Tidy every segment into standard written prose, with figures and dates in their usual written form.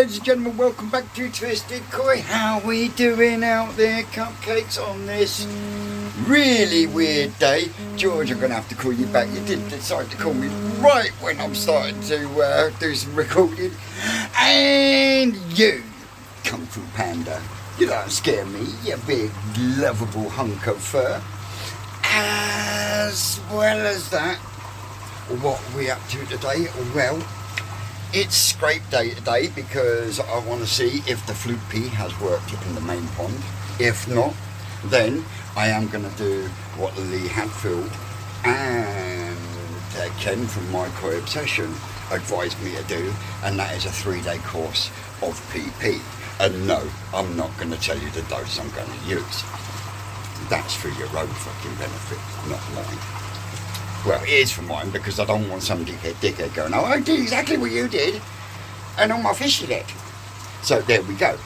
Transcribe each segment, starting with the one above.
ladies and gentlemen, welcome back to Twisted Koi. How we doing out there, cupcakes, on this really weird day? George, I'm going to have to call you back. You did decide to call me right when I'm starting to do some recording. And you, Kung Fu Panda, you don't scare me, you big lovable hunk of fur. As well as that, what are we up to today? Well, it's scrape day today because I want to see if the Fluke pea has worked in the main pond. If not, then I am going to do what Lee Hadfield and Ken from My Koi Obsession advised me to do, and that is a 3-day course of PP. And no, I'm not going to tell you the dose I'm going to use. That's for your own fucking benefit, not mine. Well, it is for mine because I don't want some dickhead going, oh, I did exactly what you did, and on my fishy net. So there we go.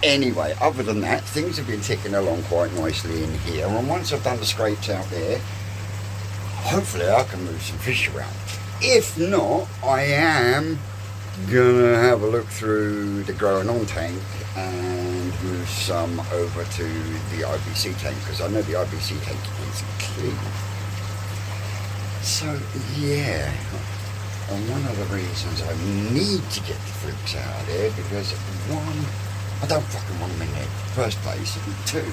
Anyway, other than that, things have been ticking along quite nicely in here, and once I've done the scrapes out there, hopefully I can move some fish around. If not, I am gonna have a look through the growing on tank and move some over to the IBC tank, because I know the IBC tank is clean. So yeah, and one of the reasons I need to get the Flukes out of there, because one, I don't fucking want them in there in the first place, and two,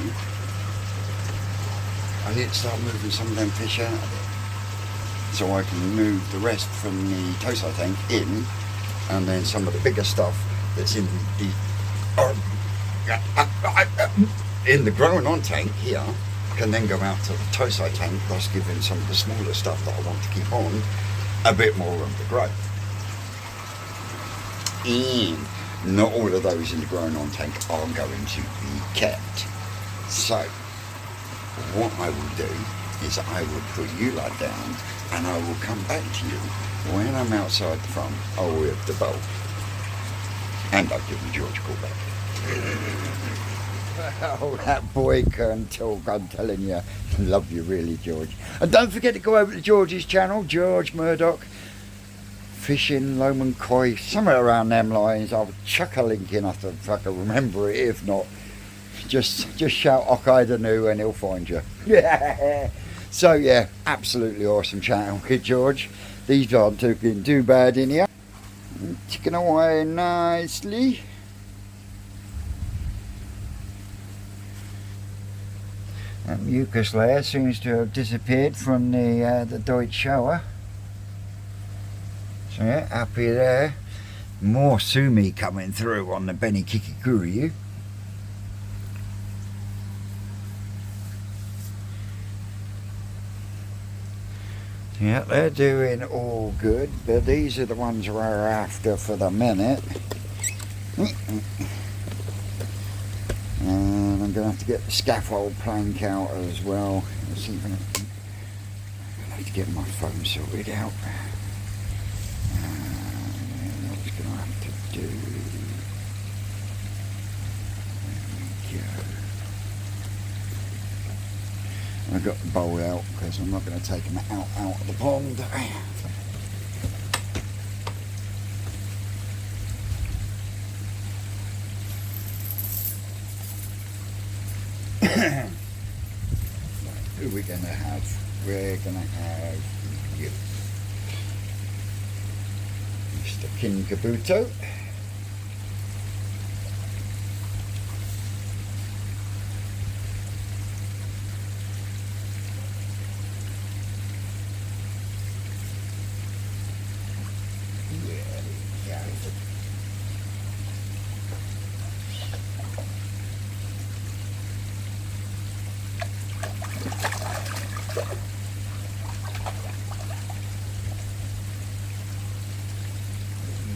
I need to start moving some of them fish out of there, so I can move the rest from the Tosai tank in, and then some of the bigger stuff that's in the growing on tank here can then go out to the Tosai tank, thus giving some of the smaller stuff that I want to keep on a bit more room to grow. And not all of those in the growing on tank are going to be kept. So what I will do is I will put you lot down, and I will come back to you when I'm outside the front with the bowl. And I'll give George a call back. Oh, that boy can talk, I'm telling you. Love you really, George. And don't forget to go over to George's channel, George Murdoch, Fishing, Lomond Koi, somewhere around them lines. I'll chuck a link in if I can remember it. If not, just shout Okaidanu and he'll find you. Yeah. So yeah, absolutely awesome channel, kid George. These aren't looking too bad in here. Ticking away nicely. That mucus layer seems to have disappeared from the Deutsche shower. So yeah, happy there. More sumi coming through on the Beni Kikikuru. Yeah, they're doing all good, but these are the ones we're after for the minute. And I'm going to have to get the scaffold plank out as well. Let's see if I can have to get my phone sorted out. I was going to have to do... There we go. I got the bowl out because I'm not going to take them out of the pond. Right, who are we going to have? We're going to have you, Mr. Kinkabuto.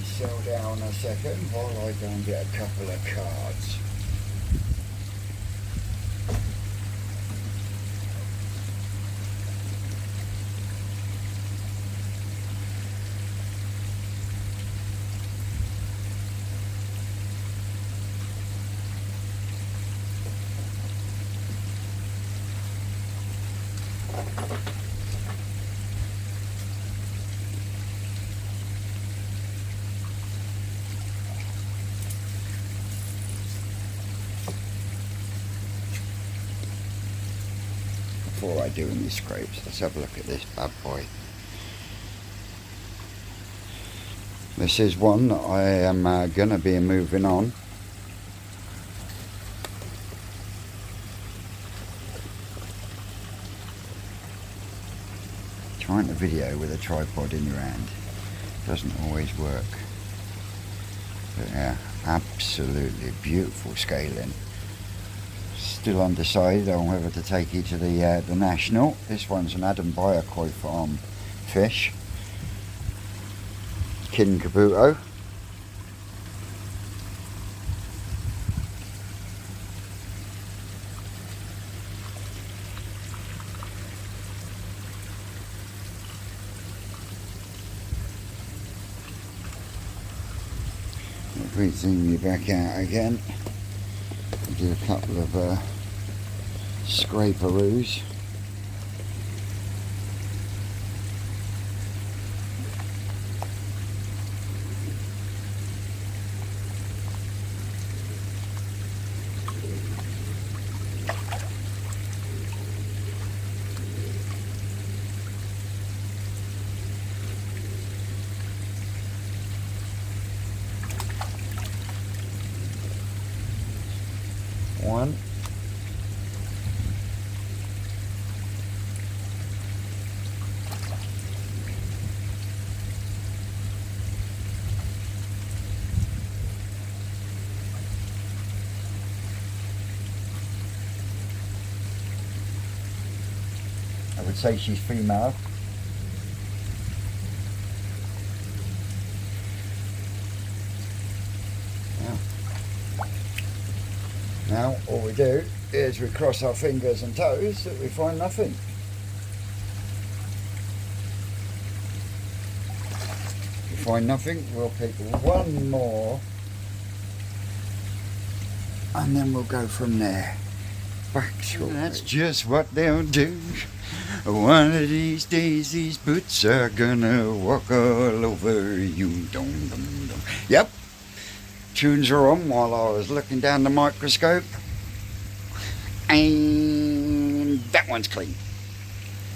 Settle down a second while I go and get a couple of cards. before I do any scrapes, let's have a look at this bad boy. This is one that I am going to be moving on. Trying to video with a tripod in your hand doesn't always work. But yeah, absolutely beautiful scaling. Still undecided on whether to take you to the National. This one's an Adam Beyer koi farm fish. Kin Kabuto. If we zoom you back out again, we'll do a couple of scraperoos. One. I would say she's female. Now all we do is we cross our fingers and toes that we find nothing. If we find nothing, we'll pick one more and then we'll go from there. Back shortly. That's just what they'll do. One of these days these boots are gonna walk all over you. Dum, dum, dum. Yep. Tunes are on while I was looking down the microscope, and that one's clean.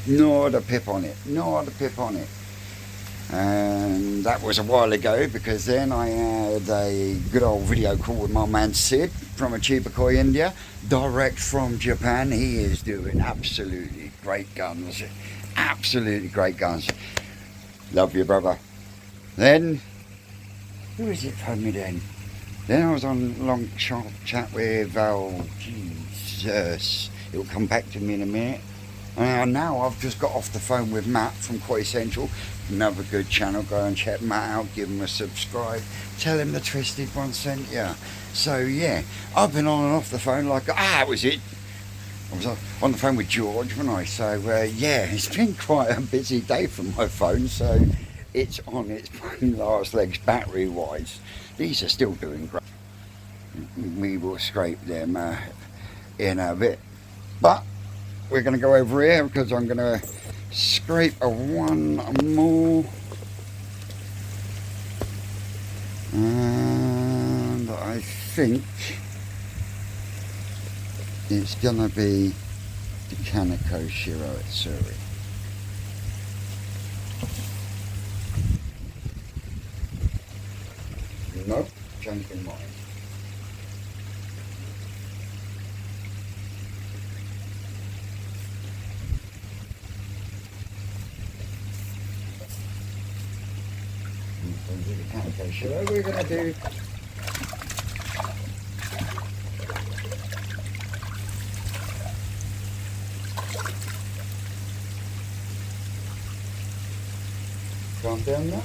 Not a pip on it, not a pip on it. And that was a while ago, because then I had a good old video call with my man Sid from Microscopic, India, direct from Japan. He is doing absolutely great guns, absolutely great guns. Love you, brother. Then, who is it phoned me then? Then I was on a long chat with, oh Jesus, it'll come back to me in a minute. And now I've just got off the phone with Matt from Koi Central, another good channel. Go and check Matt out, give him a subscribe, tell him the Twisted One sent you. So yeah, I've been on and off the phone like, that was it. I was on the phone with George, wasn't I? So yeah, it's been quite a busy day for my phone, so it's on its last legs battery wise. These are still doing great. We will scrape them in a bit. But we're going to go over here because I'm going to scrape one more. And I think it's going to be the Kaneko Shiro Itsuri. Nope, change in mind. So we're going to do calm down now.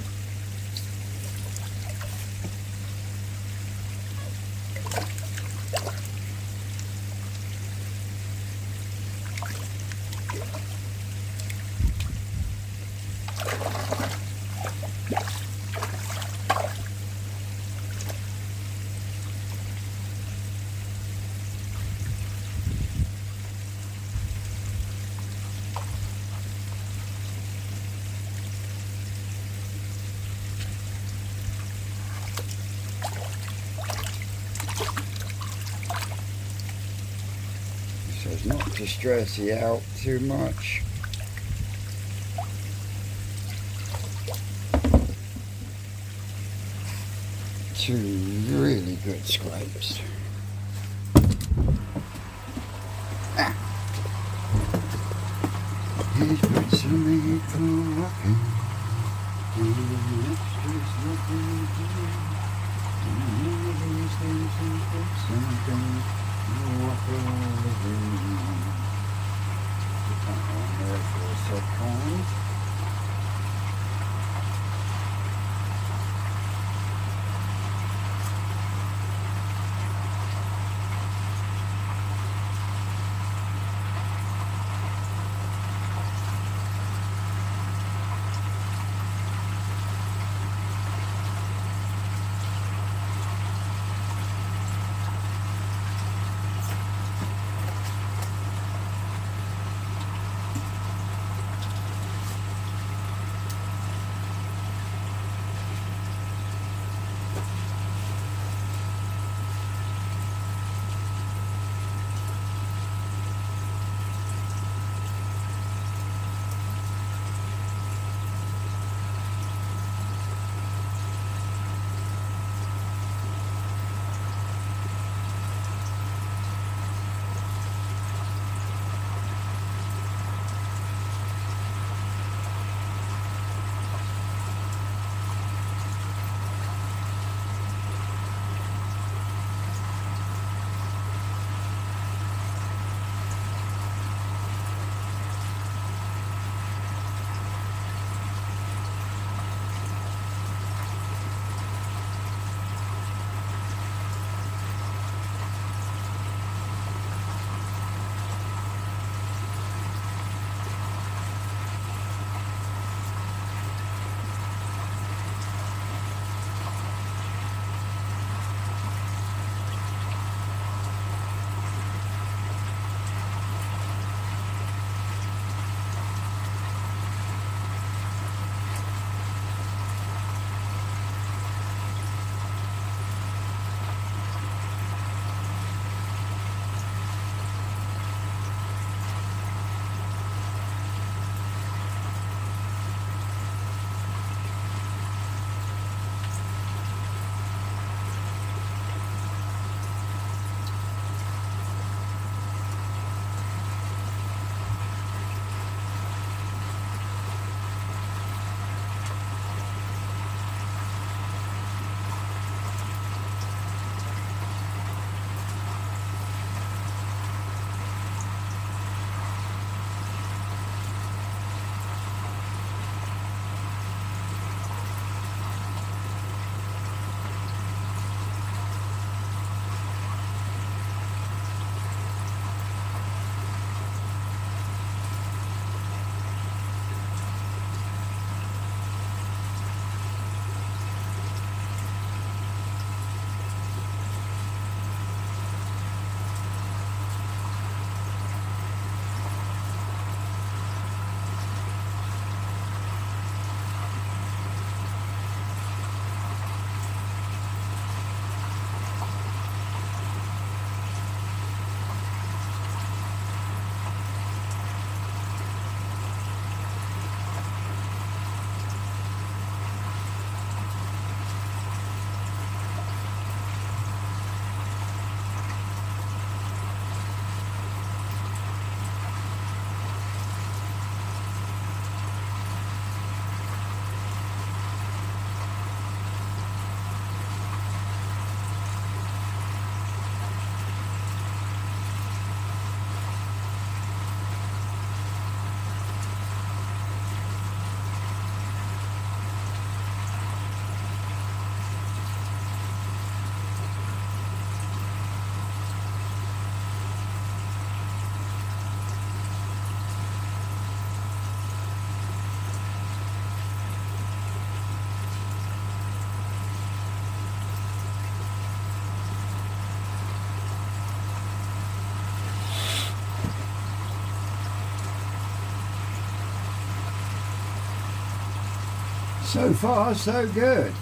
as not to stress you out too much. Two really good scrapes. These boots are made for walking. So far, so good.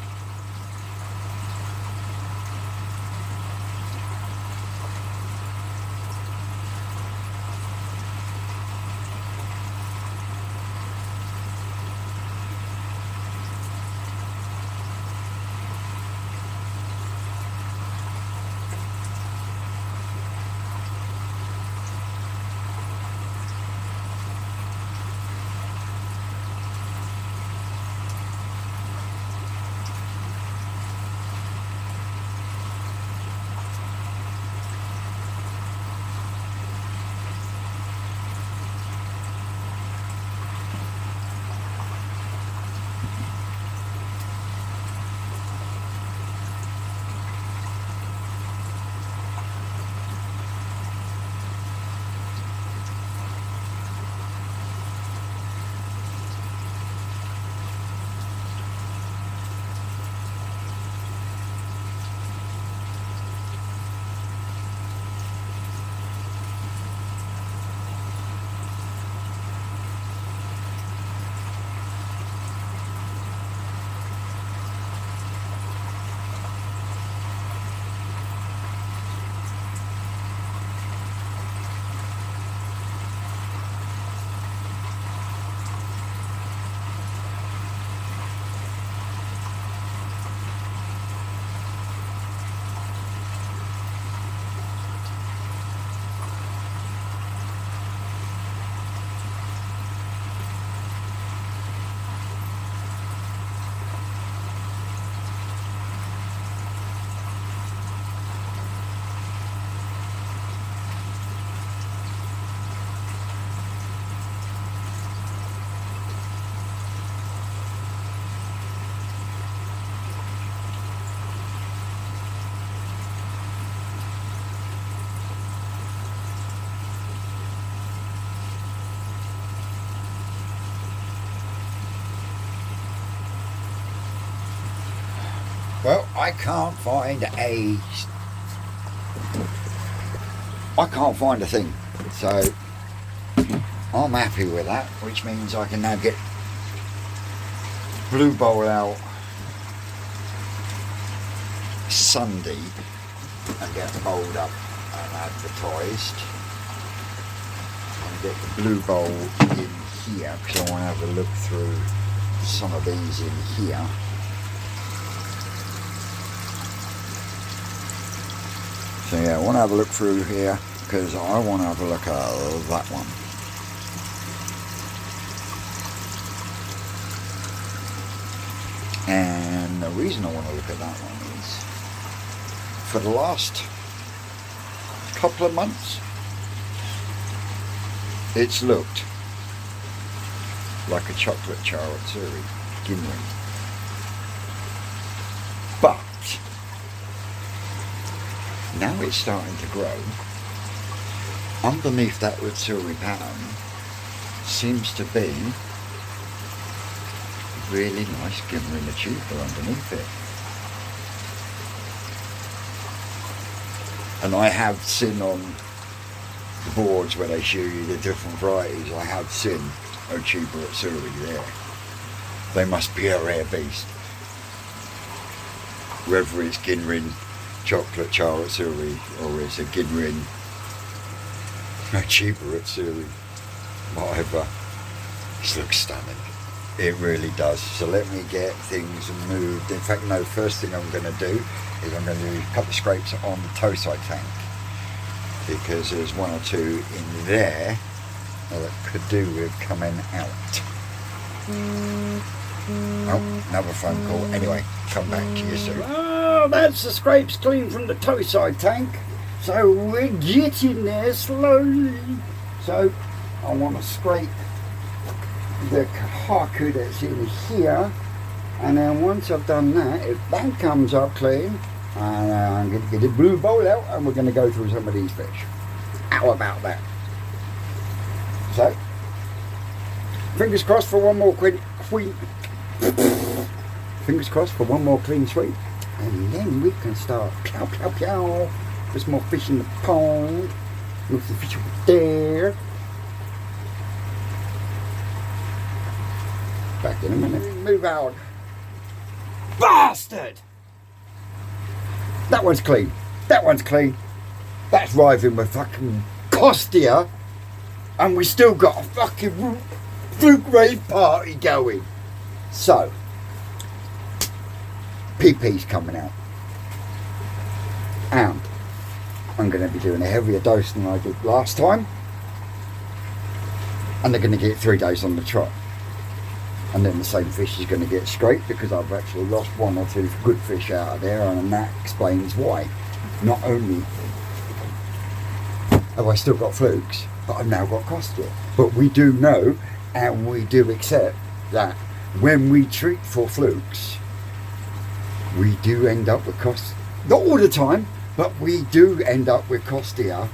Well, I can't find a thing, so I'm happy with that, which means I can now get Blue Bowl out Sunday and get bowled up and advertised, and get the Blue Bowl in here, because I want to have a look through some of these in here. So yeah, I want to have a look through here, because I want to have a look at that one. And the reason I want to look at that one is, for the last couple of months, it's looked like a chocolate charatsuri ginri. But now it's starting to grow. Underneath that utsuri pattern seems to be really nice ginri tuber underneath it. And I have seen on the boards where they show you the different varieties, I have seen a tuber utsuri there. They must be a rare beast. Whether it's Ginrin chocolate charatsuri or it's a Ginrin a tuber utsuri, whatever. This looks stunning. It really does. So let me get things moved. In fact, no, first thing I'm going to do is I'm going to do a couple of scrapes on the toe side tank, because there's one or two in there that could do with coming out. Oh, another phone call. Anyway, come back to you soon. Oh, that's the scrapes clean from the toe side tank. So we're getting there slowly. So I want to scrape the kahaku that's in here, and then once I've done that, if that comes up clean, I'm going to get the Blue Bowl out and we're going to go through some of these fish. How about that? So, fingers crossed for one more fingers crossed for one more clean sweep, and then we can start pow pow pow. There's more fish in the pond. Move the fish over there. Back in a minute. Move out. Bastard! That one's clean. That one's clean. That's riving with fucking Costia. And we still got a fucking Fluke rave party going. So, PP's coming out. And I'm going to be doing a heavier dose than I did last time. And they're going to get 3 days on the trot. And then the same fish is going to get scraped, because I've actually lost one or two good fish out of there, and that explains why. Not only have I still got flukes, but I've now got Costia. But we do know, and we do accept, that when we treat for flukes, we do end up with Costia. Not all the time, but we do end up with Costia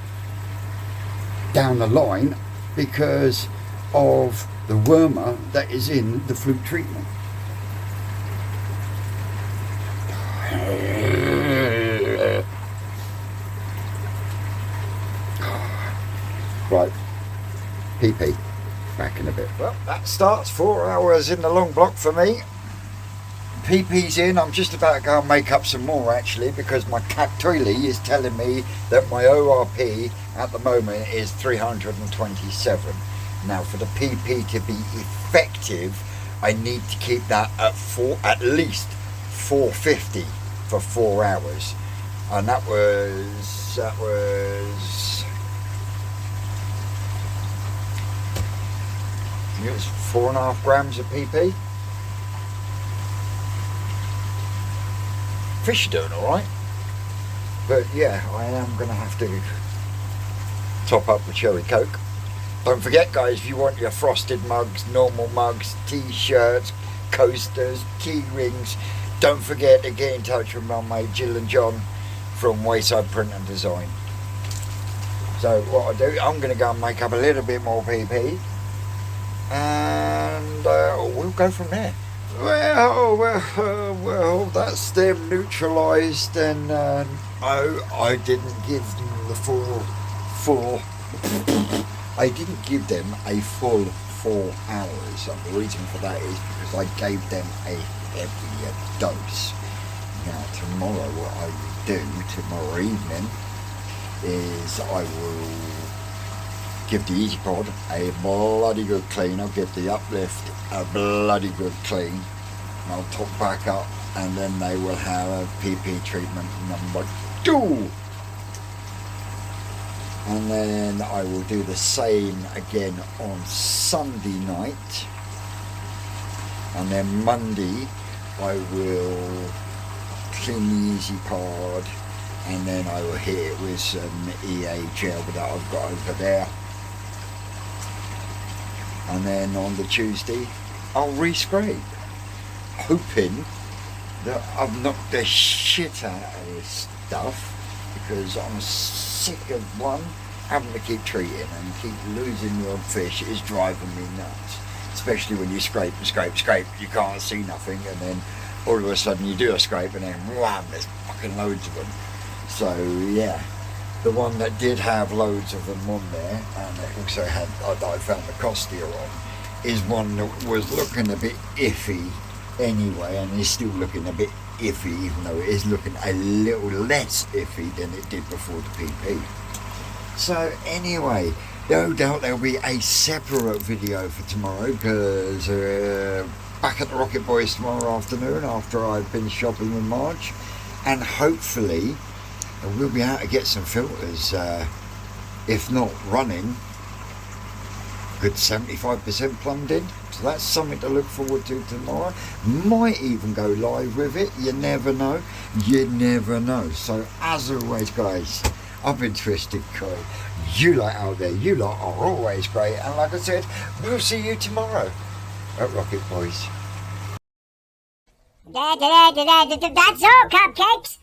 down the line, because of the wormer that is in the fluke treatment. Right, PP, back in a bit. Well, that starts 4 hours in the long block for me. PP's in. I'm just about to go and make up some more, actually, because my Captoili is telling me that my ORP at the moment is 327. Now, for the PP to be effective, I need to keep that at least 450 for 4 hours, and that was it was 4.5 grams of PP. Fish are doing all right, but yeah, I am going to have to top up with cherry coke. Don't forget, guys, if you want your frosted mugs, normal mugs, t-shirts, coasters, key rings, don't forget to get in touch with my mate Jill and John from Wayside Print and Design. So what I do, I'm going to go and make up a little bit more PP, and we'll go from there. Well, that's them neutralised, and I didn't give them the full. I didn't give them a full 4 hours, and the reason for that is because I gave them a heavier dose. Now tomorrow, what I will do tomorrow evening is I will give the Easy Pod a bloody good clean. I'll give the Uplift a bloody good clean, and I'll top back up, and then they will have a PP treatment number 2. And then I will do the same again on Sunday night, and then Monday I will clean the Easy Pod, and then I will hit it with some EA gel that I've got over there. And then on the Tuesday I'll re-scrape, hoping that I've knocked the shit out of this stuff, because I'm sick of having to keep treating and keep losing your fish. Is driving me nuts, especially when you scrape and scrape, you can't see nothing, and then all of a sudden you do a scrape and then wham, there's fucking loads of them. So yeah, the one that did have loads of them on there, and it also had, I found the Costia on, is one that was looking a bit iffy anyway, and is still looking a bit iffy, even though it is looking a little less iffy than it did before the PP. So anyway, no doubt there'll be a separate video for tomorrow, because back at the Rocket Boys tomorrow afternoon after I've been shopping with Marge, and hopefully we'll be able to get some filters, if not running, good 75% plumbed in. So that's something to look forward to tomorrow. Might even go live with it, you never know. So as always guys, I've been Twisted Koi. You lot out there, you lot are always great, and like I said, we'll see you tomorrow at Rocket Boys. That's all, cupcakes.